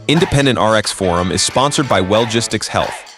Independent RX Forum is sponsored by Wellgistics Health.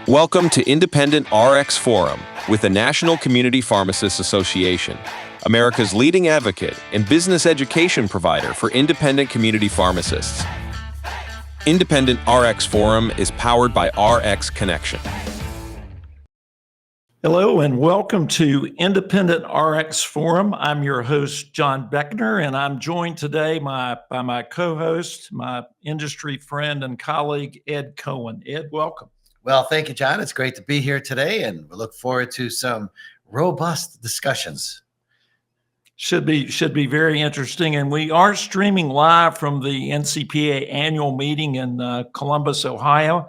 Welcome to Independent RX Forum with the National Community Pharmacists Association, America's leading advocate and business education provider for independent community pharmacists. Independent RX Forum is powered by RX Connection. Hello and welcome to Independent RX Forum. I'm your host, John Beckner, and I'm joined today by my co-host, my industry friend and colleague, Ed Cohen. Ed, welcome. Well, thank you, John. It's great to be here today, and we look forward to some robust discussions. Should be very interesting, and we are streaming live from the NCPA annual meeting in Columbus, Ohio.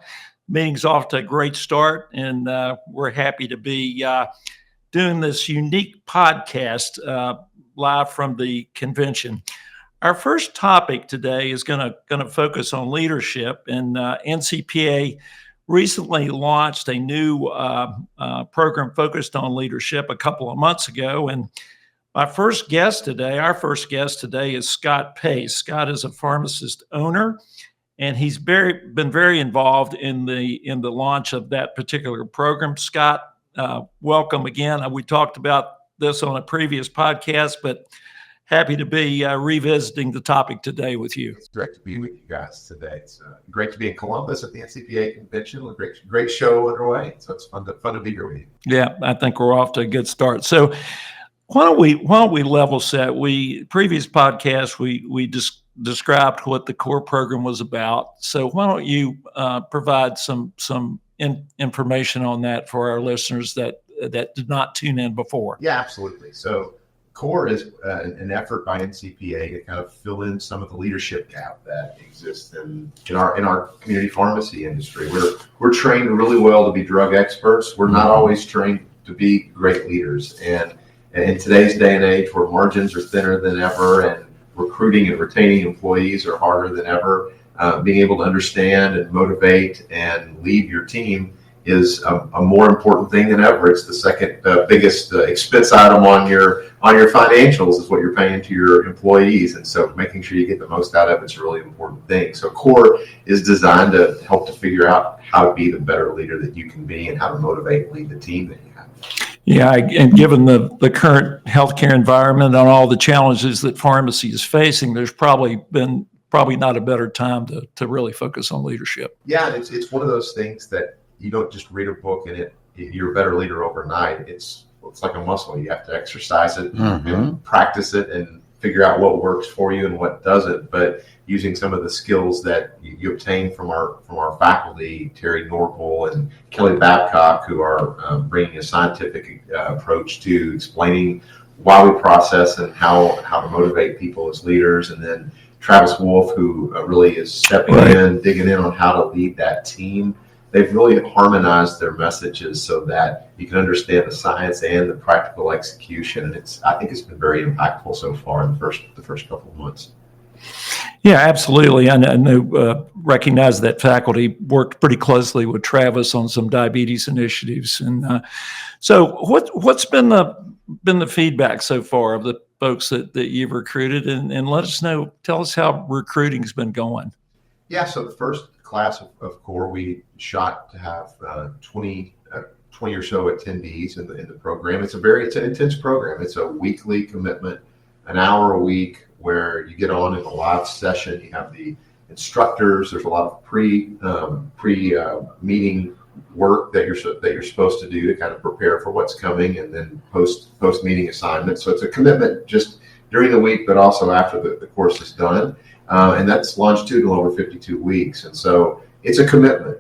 Meeting's off to a great start, and we're happy to be doing this unique podcast live from the convention. Our first topic today is going to focus on leadership, and NCPA recently launched a new program focused on leadership a couple of months ago, and our first guest today is Scott Pace. Scott is a pharmacist owner, and he's been very involved in the launch of that particular program. Scott, welcome again. We talked about this on a previous podcast, but happy to be revisiting the topic today with you. It's great to be with you guys today. It's great to be in Columbus at the NCPA convention. A great show underway. So it's fun to be here with you. Yeah, I think we're off to a good start. So why don't we level set? Previous podcast we just described what the core program was about. So why don't you provide some information on that for our listeners that did not tune in before? Yeah, absolutely. So core is an effort by NCPA to kind of fill in some of the leadership gap that exists in our community pharmacy industry. We're trained really well to be drug experts. We're not always trained to be great leaders. And in today's day and age, where margins are thinner than ever and recruiting and retaining employees are harder than ever, being able to understand and motivate and lead your team is a more important thing than ever. It's the second biggest expense item on your financials is what you're paying to your employees. And so making sure you get the most out of it's a really important thing. So CORE is designed to help to figure out how to be the better leader that you can be and how to motivate and lead the team that you have. Yeah, and given the current healthcare environment and all the challenges that pharmacy is facing, there's probably not a better time to really focus on leadership. Yeah, it's one of those things that you don't just read a book and you're a better leader overnight. It's like a muscle. You have to exercise it and practice it and figure out what works for you and what doesn't. But using some of the skills that you obtain from our faculty, Terry Norpel and Kelly Babcock, who are bringing a scientific approach to explaining why we process and how to motivate people as leaders, and then Travis Wolf, who really is stepping in, digging in on how to lead that team. They've really harmonized their messages so that you can understand the science and the practical execution. And I think it's been very impactful so far in the first couple of months. Yeah, absolutely. I know, recognize that faculty worked pretty closely with Travis on some diabetes initiatives. And so what's been the feedback so far of the folks that you've recruited, and let us know, tell us how recruiting's been going. Yeah, so the first class of CORE, we shot to have 20 or so attendees in the program. It's an intense program. It's a weekly commitment, an hour a week, where you get on in a live session. You have the instructors. There's a lot of pre meeting work that you're supposed to do to kind of prepare for what's coming, and then post meeting assignments. So it's a commitment just during the week, but also after the course is done. And that's longitudinal over 52 weeks. And so it's a commitment.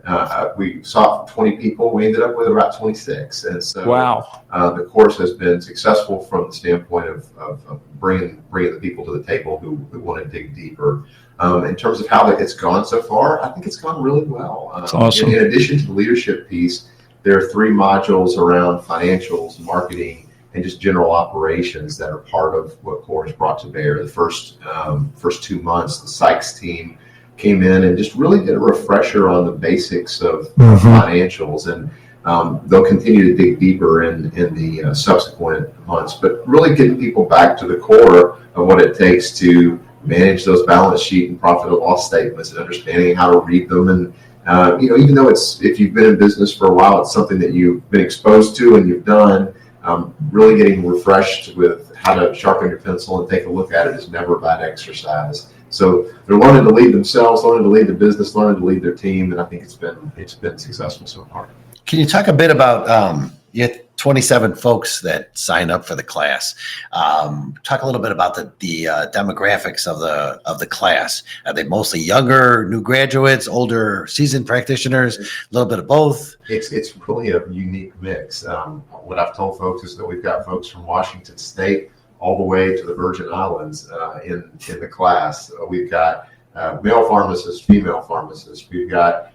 We sought 20 people. We ended up with about 26. And so wow. The course has been successful from the standpoint of bringing the people to the table who want to dig deeper. In terms of how it's gone so far, I think it's gone really well. That's awesome. In addition to the leadership piece, there are 3 modules around financials, marketing, and just general operations that are part of what CORE has brought to bear. The first 2 months, the Sykes team came in and just really did a refresher on the basics of financials, and they'll continue to dig deeper in the subsequent months, but really getting people back to the core of what it takes to manage those balance sheet and profit and loss statements, and understanding how to read them. And even though if you've been in business for a while, it's something that you've been exposed to and you've done. Really getting refreshed with how to sharpen your pencil and take a look at it is never a bad exercise. So they're learning to lead themselves, learning to lead the business, learning to lead their team, and I think it's been successful so far. Can you talk a bit about you had 27 folks that signed up for the class? Talk a little bit about the demographics of the class. Are they mostly younger, new graduates, older, seasoned practitioners? A little bit of both. It's really a unique mix. What I've told folks is that we've got folks from Washington State all the way to the Virgin Islands in the class. We've got male pharmacists, female pharmacists. We've got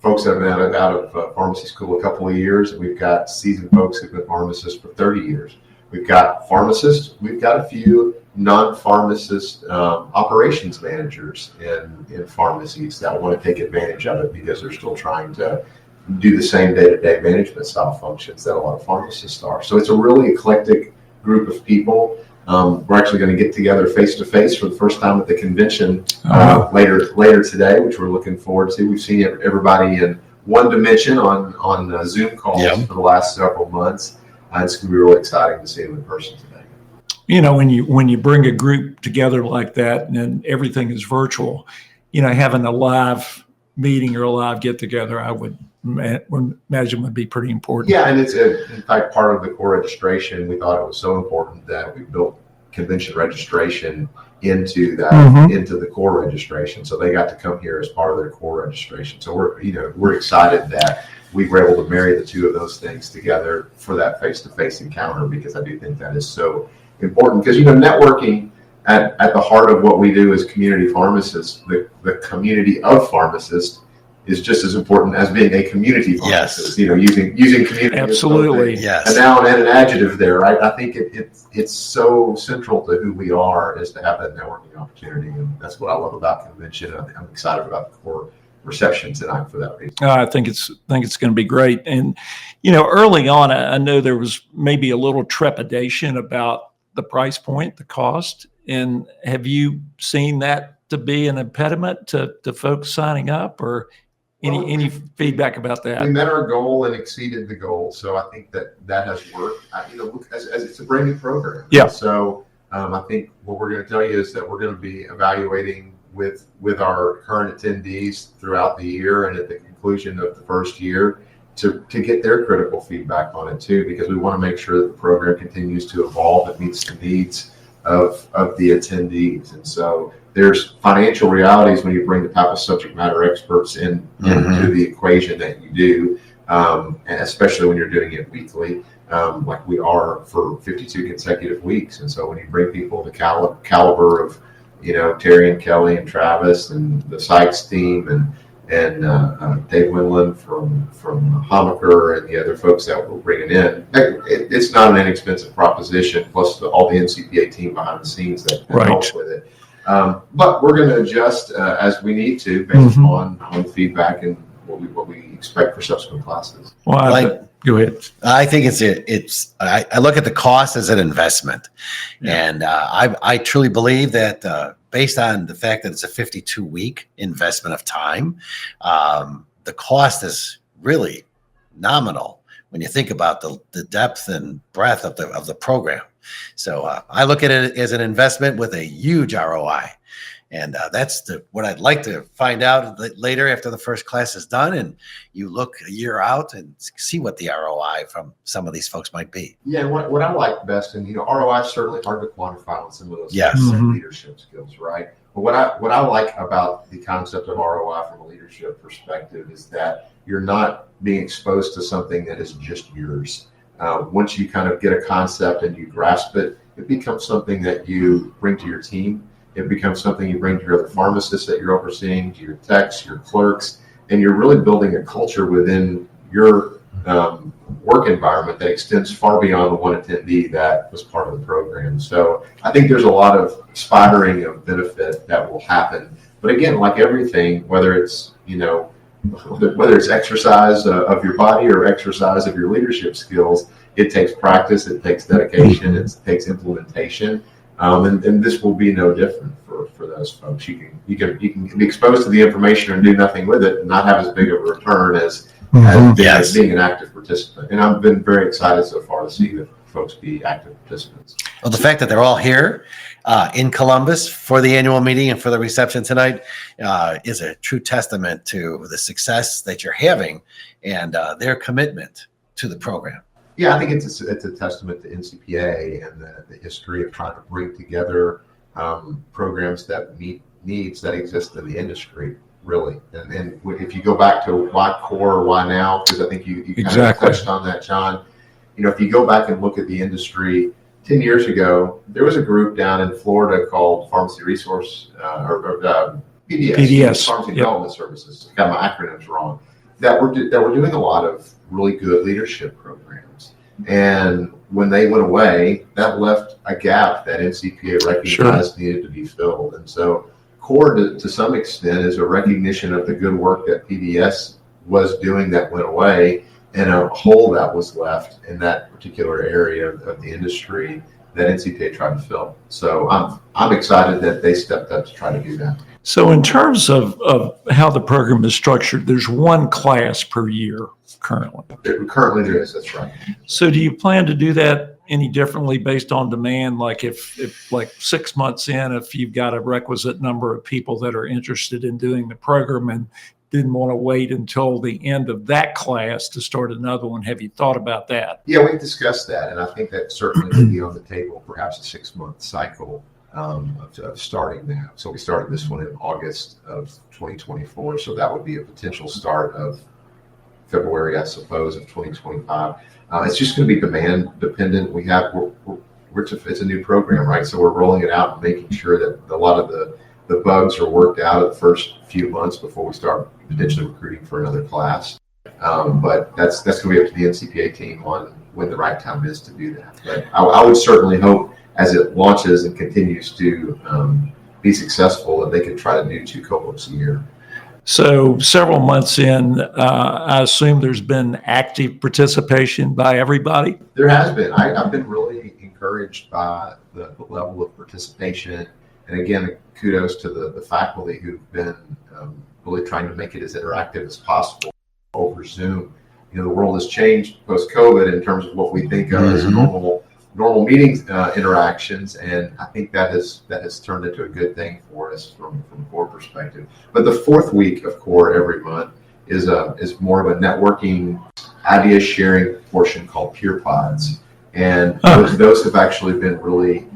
folks that have been out of pharmacy school a couple of years, and we've got seasoned folks who've been pharmacists for 30 years. We've got pharmacists. We've got a few non-pharmacist operations managers in pharmacies that want to take advantage of it because they're still trying to do the same day-to-day management style functions that a lot of pharmacists are. So it's a really eclectic group of people. We're actually going to get together face-to-face for the first time at the convention later today, which we're looking forward to. We've seen everybody in one dimension on Zoom calls for the last several months. It's going to be really exciting to see them in person today. When you bring a group together like that and everything is virtual, having a live meeting or a live get-together, I would imagine would be pretty important. Yeah, and it's in fact part of the core registration. We thought it was so important that we built convention registration into that into the core registration, so they got to come here as part of their core registration. So we're excited that we were able to marry the two of those things together for that face-to-face encounter, because I do think that is so important. Because networking at the heart of what we do as community pharmacists, the community of pharmacists, is just as important as being a community pharmacist. Using community. Absolutely. Yes. A noun and an adjective there, right? I think it's so central to who we are, is to have that networking opportunity, and that's what I love about convention. I'm excited about the core reception tonight for that reason. I think it's going to be great. And early on, I know there was maybe a little trepidation about the price point, the cost. And have you seen that to be an impediment to folks signing up, or any feedback about that? We met our goal and exceeded the goal, so I think that has worked. As it's a brand new program. Yeah. So I think what we're going to tell you is that we're going to be evaluating with our current attendees throughout the year, and at the conclusion of the first year, to get their critical feedback on it too, because we want to make sure that the program continues to evolve and meets the needs of the attendees. And so there's financial realities when you bring the type of subject matter experts into the equation that you do, and especially when you're doing it weekly, like we are for 52 consecutive weeks. And so when you bring people the caliber of Terry and Kelly and Travis and the Sykes team and Dave Winland from Homaker and the other folks that we're bringing in, it's not an inexpensive proposition, plus all the NCPA team behind the scenes that helps with it. But we're going to adjust as we need to, based on feedback and what we expect for subsequent classes. Well, go ahead. I think I look at the cost as an investment, and I truly believe that based on the fact that it's a 52-week investment of time, the cost is really nominal when you think about the depth and breadth of the program. So I look at it as an investment with a huge ROI. And that's what I'd like to find out later after the first class is done, and you look a year out and see what the ROI from some of these folks might be. Yeah, what I like best, and ROI is certainly hard to quantify on some of those leadership skills, right? But what I like about the concept of ROI from a leadership perspective is that you're not being exposed to something that is just yours. Once you kind of get a concept and you grasp it, it becomes something that you bring to your team. It becomes something you bring to your other pharmacists that you're overseeing, to your techs, your clerks, and you're really building a culture within your work environment that extends far beyond the one attendee that was part of the program. So I think there's a lot of spidering of benefit that will happen. But again, like everything, whether it's exercise of your body or exercise of your leadership skills, it takes practice, it takes dedication, it takes implementation. And this will be no different for those folks. You can be exposed to the information and do nothing with it and not have as big of a return as Yes. being an active participant. And I've been very excited so far to see the folks be active participants. Well, the fact that they're all here in Columbus for the annual meeting and for the reception tonight is a true testament to the success that you're having and their commitment to the program. Yeah, I think it's a testament to NCPA and the history of trying to bring together programs that meet needs that exist in the industry, really. And if you go back to why core, why now, because I think you kind of touched on that, John. If you go back and look at the industry 10 years ago, there was a group down in Florida called Pharmacy Resource PDS, Pharmacy Development Services. Got my acronyms wrong. That were doing a lot of really good leadership programs. And when they went away, that left a gap that NCPA recognized needed to be filled. And so core to some extent is a recognition of the good work that PDS was doing that went away, and a hole that was left in that particular area of the industry that NCPA tried to fill. So I'm excited that they stepped up to try to do that. So in terms of how the program is structured, there's one class per year currently. Currently there is, that's right. So do you plan to do that any differently based on demand? Like if like 6 months in, if you've got a requisite number of people that are interested in doing the program and didn't want to wait until the end of that class to start another one, have you thought about that? Yeah, we've discussed that, and I think that certainly could be on the table, perhaps a 6-month cycle of starting that. So we started this one in August of 2024, so that would be a potential start of February, I suppose, of 2025. It's just going to be demand dependent. It's a new program, right? So we're rolling it out and making sure that a lot of the bugs are worked out at the first few months before we start potentially recruiting for another class. But that's going to be up to the NCPA team on when the right time is to do that. But I would certainly hope as it launches and continues to be successful that they can try to do 2 cohorts a year. So several months in, I assume there's been active participation by everybody? There has been. I've been really encouraged by the level of participation. And again, kudos to the faculty who've been really trying to make it as interactive as possible over Zoom. The world has changed post-COVID in terms of what we think of as normal meetings interactions, and I think that has turned into a good thing for us from a core perspective. But the 4th week of core every month is more of a networking idea sharing portion called Peer Pods, and those have actually been really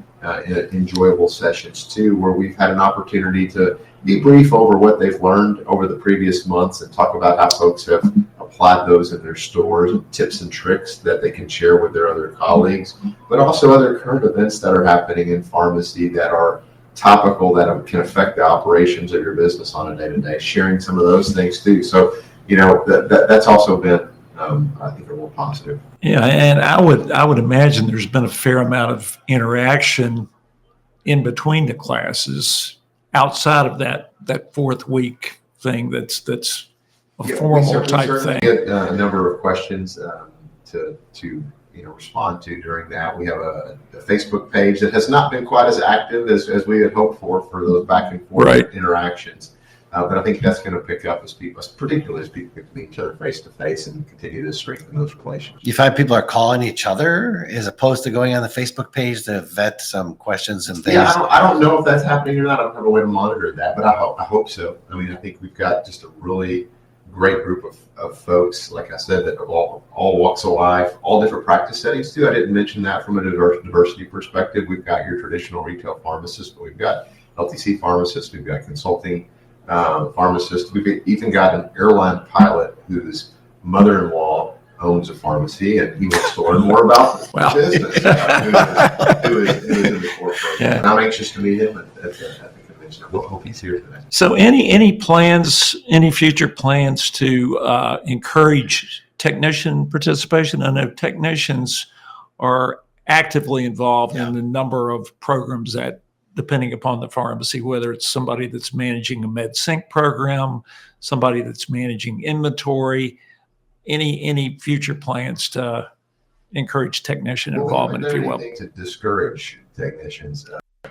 enjoyable sessions too, where we've had an opportunity to debrief over what they've learned over the previous months and talk about how folks have applied those in their stores, tips and tricks that they can share with their other colleagues, but also other current events that are happening in pharmacy that are topical, that can affect the operations of your business on a day-to-day, sharing some of those things too. So, that's also been, I think, a real positive. Yeah, and I would imagine there's been a fair amount of interaction in between the classes outside of that 4th week thing that's a formal type thing. We get a number of questions to respond to during that. We have a Facebook page that has not been quite as active as we had hoped for those back and forth interactions. But I think that's going to pick up particularly as people get to meet each other face to face and continue to strengthen those relationships. You find people are calling each other as opposed to going on the Facebook page to vet some questions and things? Yeah, I don't know if that's happening or not. I don't have a way to monitor that, but I hope so. I mean, I think we've got just a really great group of folks, like I said, that are all walks of life, all different practice settings too. I didn't mention that from a diversity perspective. We've got your traditional retail pharmacists, but we've got LTC pharmacists, we've got consulting pharmacists. We've even got an airline pilot whose mother-in-law owns a pharmacy, and he wants to learn more about the business. Who is in the core program. Yeah. And I'm anxious to meet him at the convention. I hope he's here today. So any future plans to encourage technician participation? I know technicians are actively involved in a number of programs that, depending upon the pharmacy, whether it's somebody that's managing a med sync program, somebody that's managing inventory, any future plans to encourage technician involvement, if you will? To discourage technicians.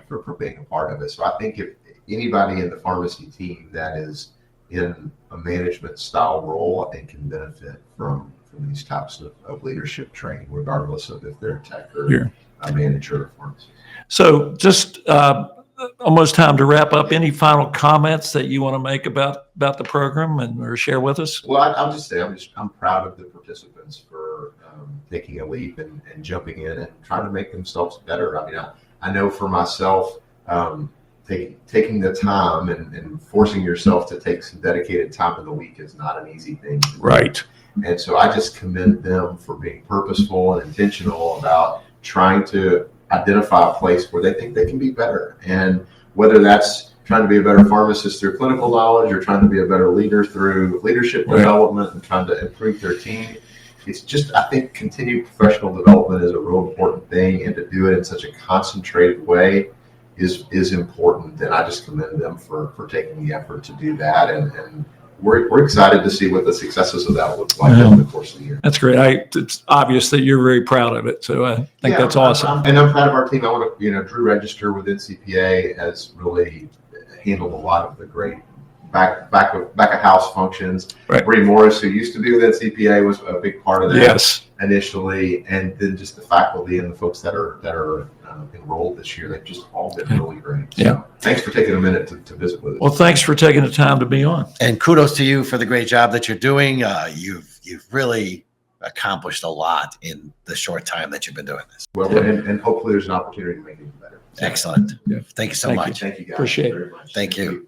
for being a part of it. So I think if anybody in the pharmacy team that is in a management style role, I think can benefit from these types of leadership training, regardless of if they're a tech or a manager or pharmacist. So just almost time to wrap up. Any final comments that you want to make about the program or share with us? Well, I'll just say I'm proud of the participants for taking a leap and jumping in and trying to make themselves better. I mean, I know for myself, taking the time and forcing yourself to take some dedicated time in the week is not an easy thing to do. Right. And so I just commend them for being purposeful and intentional about trying to identify a place where they think they can be better. And whether that's trying to be a better pharmacist through clinical knowledge or trying to be a better leader through leadership development and trying to improve their team, it's just, I think continued professional development is a real important thing, and to do it in such a concentrated way is important. And I just commend them for taking the effort to do that. And we're excited to see what the successes of that look like over the course of the year. That's great. It's obvious that you're very proud of it. So I think that's awesome. I'm proud of our team. I want to, Drew Register with NCPA has really handled a lot of the great back of house functions. Right. Bree Morris, who used to be with NCPA, was a big part of that initially, and then just the faculty and the folks that are enrolled this year, they've just all been really great. So thanks for taking a minute to visit with us. Well, thanks for taking the time to be on. And kudos to you for the great job that you're doing. You've really accomplished a lot in the short time that you've been doing this. Well, and hopefully there's an opportunity to make it better. Excellent. Thank you so much. Thank you guys. Appreciate it. very much. Thank you.